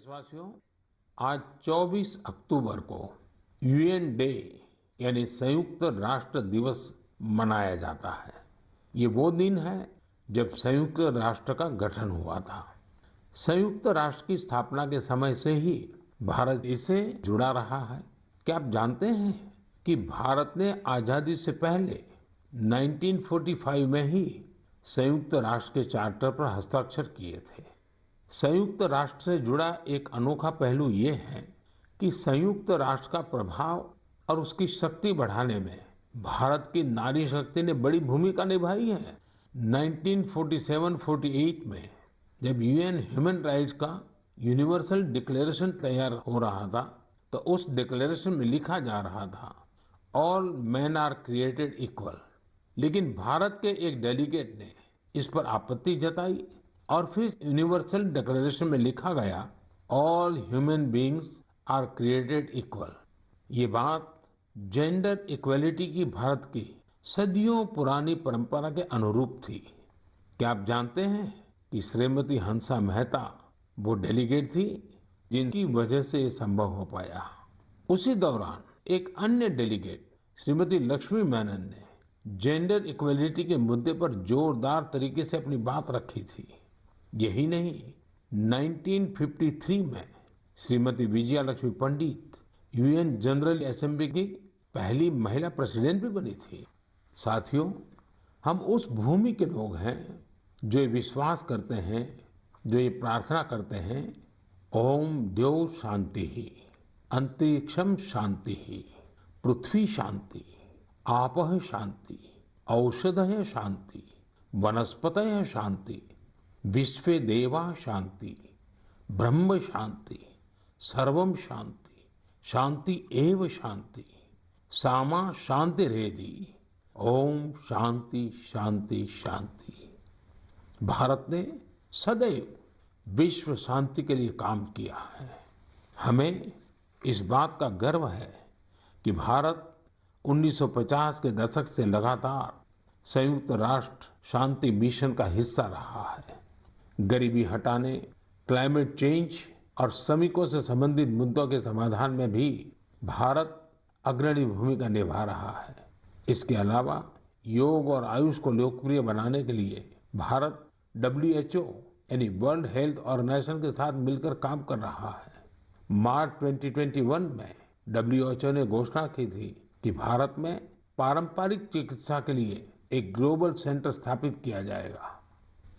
देशवासियों, आज 24 अक्टूबर को यूएन डे यानी संयुक्त राष्ट्र दिवस मनाया जाता है। ये वो दिन है जब संयुक्त राष्ट्र का गठन हुआ था। संयुक्त राष्ट्र की स्थापना के समय से ही भारत इससे जुड़ा रहा है। क्या आप जानते हैं कि भारत ने आजादी से पहले 1945 में ही संयुक्त राष्ट्र के चार्टर पर हस्ताक्षर किए थे। संयुक्त राष्ट्र से जुड़ा एक अनोखा पहलू ये है कि संयुक्त राष्ट्र का प्रभाव और उसकी शक्ति बढ़ाने में भारत की नारी शक्ति ने बड़ी भूमिका निभाई है। 1947-48 में जब यूएन ह्यूमन राइट्स का यूनिवर्सल डिक्लेरेशन तैयार हो रहा था, तो उस डिक्लेरेशन में लिखा जा रहा था, all man are created equal. लेकिन भारत के एक डेलीगेट ने इस पर आपत्ति जताई और फिर यूनिवर्सल डिक्लेरेशन में लिखा गया, all human beings are created equal. ये बात जेंडर इक्वलिटी की भारत की सदियों पुरानी परंपरा के अनुरूप थी। क्या आप जानते हैं कि श्रीमती हंसा मेहता वो डेलीगेट थी जिनकी वजह से ये संभव हो पाया। उसी दौरान एक अन्य डेलीगेट श्रीमती लक्ष्मी मेनन ने जेंडर इक्वलिटी के मुद्दे पर जोरदार तरीके से अपनी बात रखी थी। यही नहीं, 1953 में श्रीमती विजया लक्ष्मी पंडित यूएन जनरल असेंबली की पहली महिला प्रेसिडेंट भी बनी थी। साथियों, हम उस भूमि के लोग हैं जो ये विश्वास करते हैं, जो ये प्रार्थना करते हैं, ओम द्यौ शांति ही, अंतरिक्षम शांति ही, पृथ्वी शांति, आपः शांति, औषधयः शांति, वनस्पतयः शांति, विश्वे देवा शांति, ब्रह्म शांति, सर्वम शांति, शांति एव शांति, सामा शांतिरेधि, ओम शांति शांति शांति। भारत ने सदैव विश्व शांति के लिए काम किया है। हमें इस बात का गर्व है कि भारत 1950 के दशक से लगातार संयुक्त राष्ट्र शांति मिशन का हिस्सा रहा है। गरीबी हटाने, क्लाइमेट चेंज और श्रमिकों से संबंधित मुद्दों के समाधान में भी भारत अग्रणी भूमिका निभा रहा है। इसके अलावा योग और आयुष को लोकप्रिय बनाने के लिए भारत WHO यानी वर्ल्ड हेल्थ ऑर्गेनाइजेशन के साथ मिलकर काम कर रहा है। मार्च 2021 में WHO ने घोषणा की थी कि भारत में पारंपरिक चिकित्सा के लिए एक ग्लोबल सेंटर स्थापित किया जाएगा।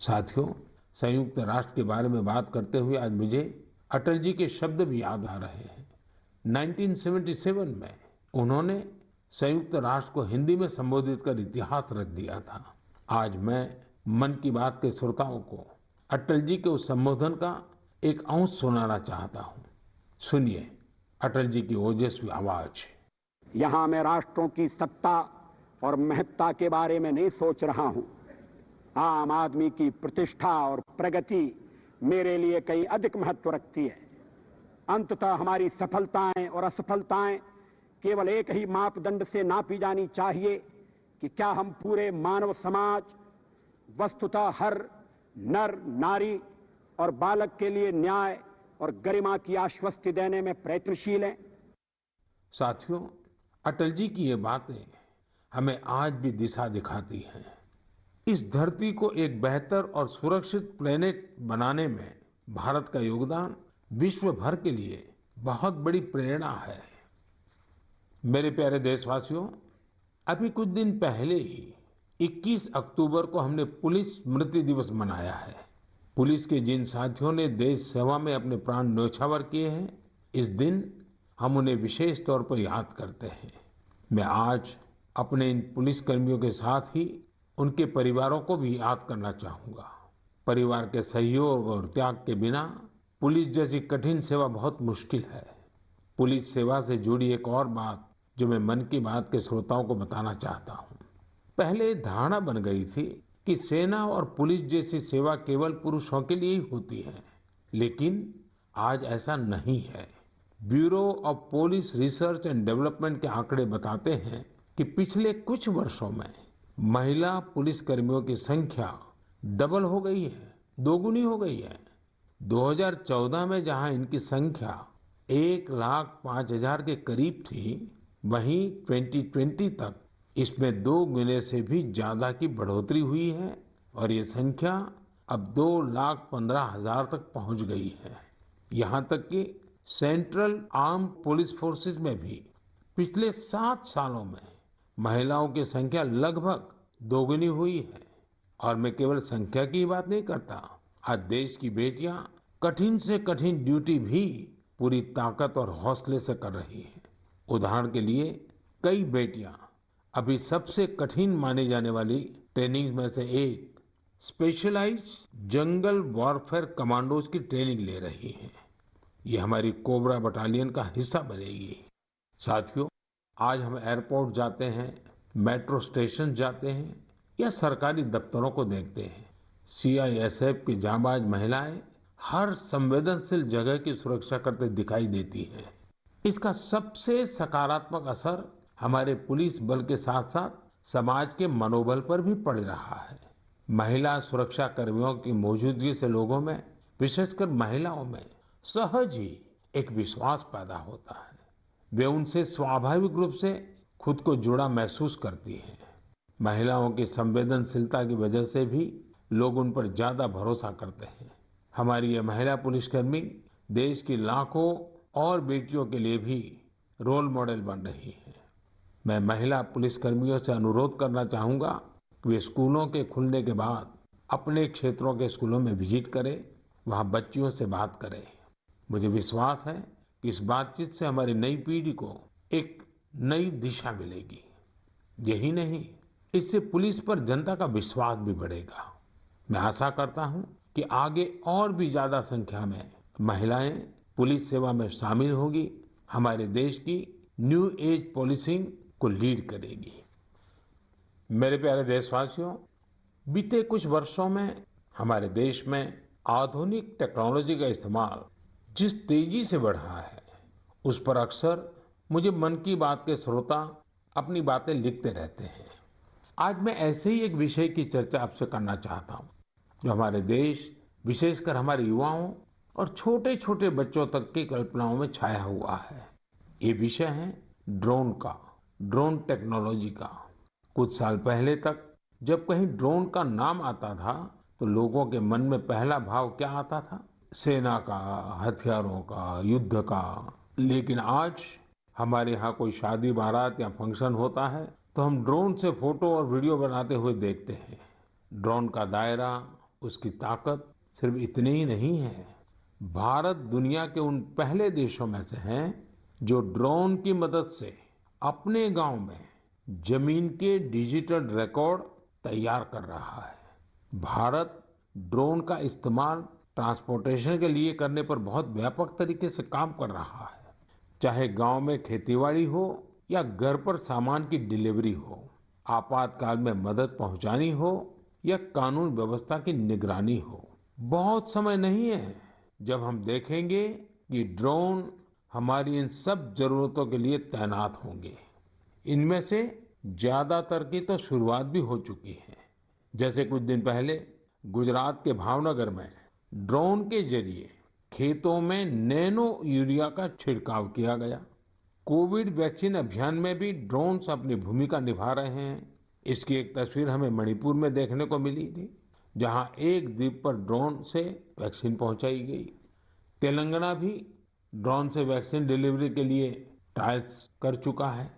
साथियों, संयुक्त राष्ट्र के बारे में बात करते हुए आज मुझे अटल जी के शब्द भी याद आ रहे हैं। 1977 में उन्होंने संयुक्त राष्ट्र को हिंदी में संबोधित कर इतिहास रच दिया था। आज मैं मन की बात के श्रोताओं को अटल जी के उस संबोधन का एक अंश सुनाना चाहता हूं। सुनिए अटल जी की ओजस्वी आवाज। यहां मैं राष्ट्रों की सत्ता और महत्ता के बारे में नहीं सोच रहा हूं। आम आदमी की प्रतिष्ठा और प्रगति मेरे लिए कहीं अधिक महत्व रखती है। अंततः हमारी सफलताएं और असफलताएं केवल एक ही मापदंड से नापी जानी चाहिए कि क्या हम पूरे मानव समाज, वस्तुतः हर नर, नारी और बालक के लिए न्याय और गरिमा की आश्वस्ति देने में प्रयत्नशील हैं। साथियों, अटल जी की ये बातें हमें आज भी दिशा दिखाती हैं। इस धरती को एक बेहतर और सुरक्षित प्लेनेट बनाने में भारत का योगदान विश्व भर के लिए बहुत बड़ी प्रेरणा है। मेरे प्यारे देशवासियों, अभी कुछ दिन पहले ही 21 अक्टूबर को हमने पुलिस स्मृति दिवस मनाया है। पुलिस के जिन साथियों ने देश सेवा में अपने प्राण न्यौछावर किए हैं, इस दिन हम उन्हें विशेष तौर पर याद करते हैं। मैं आज अपने इन पुलिसकर्मियों के साथ ही उनके परिवारों को भी याद करना चाहूंगा। परिवार के सहयोग और त्याग के बिना पुलिस जैसी कठिन सेवा बहुत मुश्किल है। पुलिस सेवा से जुड़ी एक और बात जो मैं मन की बात के श्रोताओं को बताना चाहता हूँ। पहले धारणा बन गई थी कि सेना और पुलिस जैसी सेवा केवल पुरुषों के लिए ही होती है, लेकिन आज ऐसा नहीं है। Bureau of police research and development के आंकड़े बताते हैं कि पिछले कुछ वर्षों में महिला पुलिसकर्मियों की संख्या डबल हो गई है, दोगुनी हो गई है। 2014 में जहां इनकी संख्या 1,05,000 के करीब थी, वहीं 2020 तक इसमें 2 गुने से भी ज्यादा की बढ़ोतरी हुई है और ये संख्या अब 2,15,000 तक पहुंच गई है। यहाँ तक कि सेंट्रल आर्म पुलिस फोर्सेस में भी पिछले 7 सालों में महिलाओं की संख्या लगभग 2 गुनी हुई है। और मैं केवल संख्या की बात नहीं करता। आज देश की बेटियां कठिन से कठिन ड्यूटी भी पूरी ताकत और हौसले से कर रही हैं। उदाहरण के लिए कई बेटियां अभी सबसे कठिन मानी जाने वाली ट्रेनिंग में से एक स्पेशलाइज्ड जंगल वॉरफेयर कमांडोज की ट्रेनिंग ले रही हैं। ये हमारी कोबरा बटालियन का हिस्सा बनेगी। साथियों, आज हम एयरपोर्ट जाते हैं, मेट्रो स्टेशन जाते हैं या सरकारी दफ्तरों को देखते हैं। सीआईएसएफ की जांबाज महिलाएं हर संवेदनशील जगह की सुरक्षा करते दिखाई देती हैं। इसका सबसे सकारात्मक असर हमारे पुलिस बल के साथ साथ समाज के मनोबल पर भी पड़ रहा है। महिला सुरक्षा कर्मियों की मौजूदगी से लोगों में, विशेषकर महिलाओं में, सहज ही एक विश्वास पैदा होता है। वे उनसे स्वाभाविक रूप से खुद को जुड़ा महसूस करती हैं। महिलाओं की संवेदनशीलता की वजह से भी लोग उन पर ज्यादा भरोसा करते हैं। हमारी ये महिला पुलिसकर्मी देश की लाखों और बेटियों के लिए भी रोल मॉडल बन रही है। मैं महिला पुलिसकर्मियों से अनुरोध करना चाहूंगा कि वे स्कूलों के खुलने के बाद अपने क्षेत्रों के स्कूलों में विजिट करें, वहां बच्चियों से बात करें। मुझे विश्वास है कि इस बातचीत से हमारी नई पीढ़ी को एक नई दिशा मिलेगी। यही नहीं, इससे पुलिस पर जनता का विश्वास भी बढ़ेगा। मैं आशा करता हूं कि आगे और भी ज्यादा संख्या में महिलाएं पुलिस सेवा में शामिल होगी, हमारे देश की न्यू एज पॉलिसिंग को लीड करेगी। मेरे प्यारे देशवासियों, बीते कुछ वर्षों में हमारे देश में आधुनिक टेक्नोलॉजी का इस्तेमाल जिस तेजी से बढ़ा है, उस पर अक्सर मुझे मन की बात के श्रोता अपनी बातें लिखते रहते हैं। आज मैं ऐसे ही एक विषय की चर्चा आपसे करना चाहता हूं, जो हमारे देश, विशेषकर हमारे युवाओं और छोटे छोटे बच्चों तक की कल्पनाओं में छाया हुआ है। ये विषय है ड्रोन का, ड्रोन टेक्नोलॉजी का। कुछ साल पहले तक जब कहीं ड्रोन का नाम आता था तो लोगों के मन में पहला भाव क्या आता था? सेना का, हथियारों का, युद्ध का। लेकिन आज हमारे यहाँ कोई शादी बारात या फंक्शन होता है तो हम ड्रोन से फोटो और वीडियो बनाते हुए देखते हैं। ड्रोन का दायरा, उसकी ताकत सिर्फ इतनी ही नहीं है। भारत दुनिया के उन पहले देशों में से है जो ड्रोन की मदद से अपने गांव में जमीन के डिजिटल रिकॉर्ड तैयार कर रहा है। भारत ड्रोन का इस्तेमाल ट्रांसपोर्टेशन के लिए करने पर बहुत व्यापक तरीके से काम कर रहा है। चाहे गांव में खेतीबाड़ी हो या घर पर सामान की डिलीवरी हो, आपातकाल में मदद पहुंचानी हो या कानून व्यवस्था की निगरानी हो, बहुत समय नहीं है जब हम देखेंगे कि ड्रोन हमारी इन सब जरूरतों के लिए तैनात होंगे। इनमें से ज्यादातर की तो शुरुआत भी हो चुकी है। जैसे कुछ दिन पहले गुजरात के भावनगर में ड्रोन के जरिए खेतों में नैनो यूरिया का छिड़काव किया गया। कोविड वैक्सीन अभियान में भी ड्रोन्स अपनी भूमिका निभा रहे हैं। इसकी एक तस्वीर हमें मणिपुर में देखने को मिली थी, जहां एक द्वीप पर ड्रोन से वैक्सीन पहुंचाई गई। तेलंगाना भी ड्रोन से वैक्सीन डिलीवरी के लिए ट्रायल्स कर चुका है।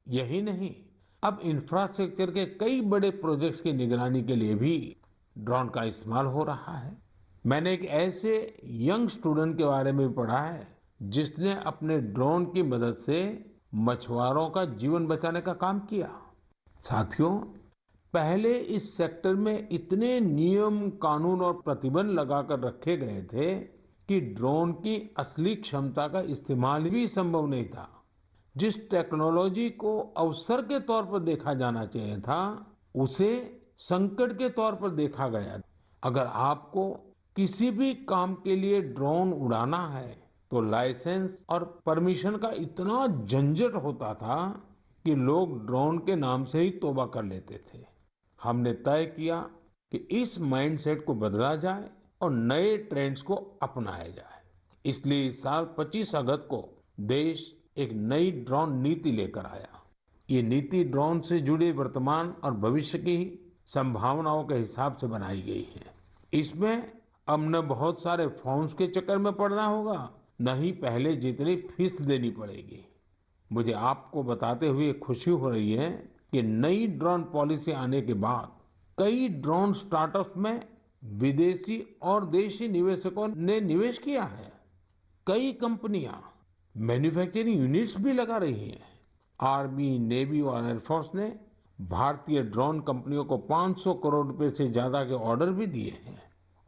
यही नहीं, अब इंफ्रास्ट्रक्चर के कई बड़े प्रोजेक्ट्स की निगरानी के लिए भी ड्रोन का इस्तेमाल हो रहा है। मैंने एक ऐसे यंग स्टूडेंट के बारे में पढ़ा है जिसने अपने ड्रोन की मदद से मछुआरों का जीवन बचाने का काम किया। साथियों, पहले इस सेक्टर में इतने नियम, कानून और प्रतिबंध लगाकर रखे गए थे कि ड्रोन की असली क्षमता का इस्तेमाल भी संभव नहीं था। जिस टेक्नोलॉजी को अवसर के तौर पर देखा जाना चाहिए था, उसे संकट के तौर पर देखा गया। अगर आपको किसी भी काम के लिए ड्रोन उड़ाना है तो लाइसेंस और परमिशन का इतना झंझट होता था कि लोग ड्रोन के नाम से ही तौबा कर लेते थे। हमने तय किया कि इस माइंडसेट को बदला जाए और नए ट्रेंड्स को अपनाया जाए। इसलिए इस साल 25 अगस्त को देश एक नई ड्रोन नीति लेकर आया। ये नीति ड्रोन से जुड़े वर्तमान और भविष्य की संभावनाओं के हिसाब से बनाई गई है। इसमें अब न बहुत सारे फॉर्म्स के चक्कर में पड़ना होगा, न ही पहले जितनी फीस देनी पड़ेगी। मुझे आपको बताते हुए खुशी हो रही है कि नई ड्रोन पॉलिसी आने के बाद कई ड्रोन स्टार्टअप्स में विदेशी और देशी निवेशकों ने निवेश किया है। कई कंपनियां मैन्युफैक्चरिंग यूनिट्स भी लगा रही हैं। आर्मी, नेवी और एयरफोर्स ने भारतीय ड्रोन कंपनियों को 500 करोड़ रुपए से ज्यादा के ऑर्डर भी दिए हैं।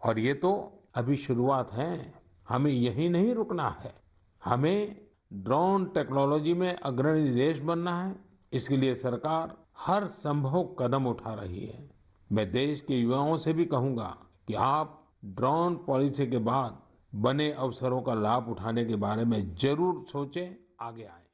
और ये तो अभी शुरुआत है। हमें यहीं नहीं रुकना है। हमें ड्रोन टेक्नोलॉजी में अग्रणी देश बनना है। इसके लिए सरकार हर संभव कदम उठा रही है। मैं देश के युवाओं से भी कहूंगा कि आप ड्रोन पॉलिसी के बाद बने अवसरों का लाभ उठाने के बारे में जरूर सोचें, आगे आएं।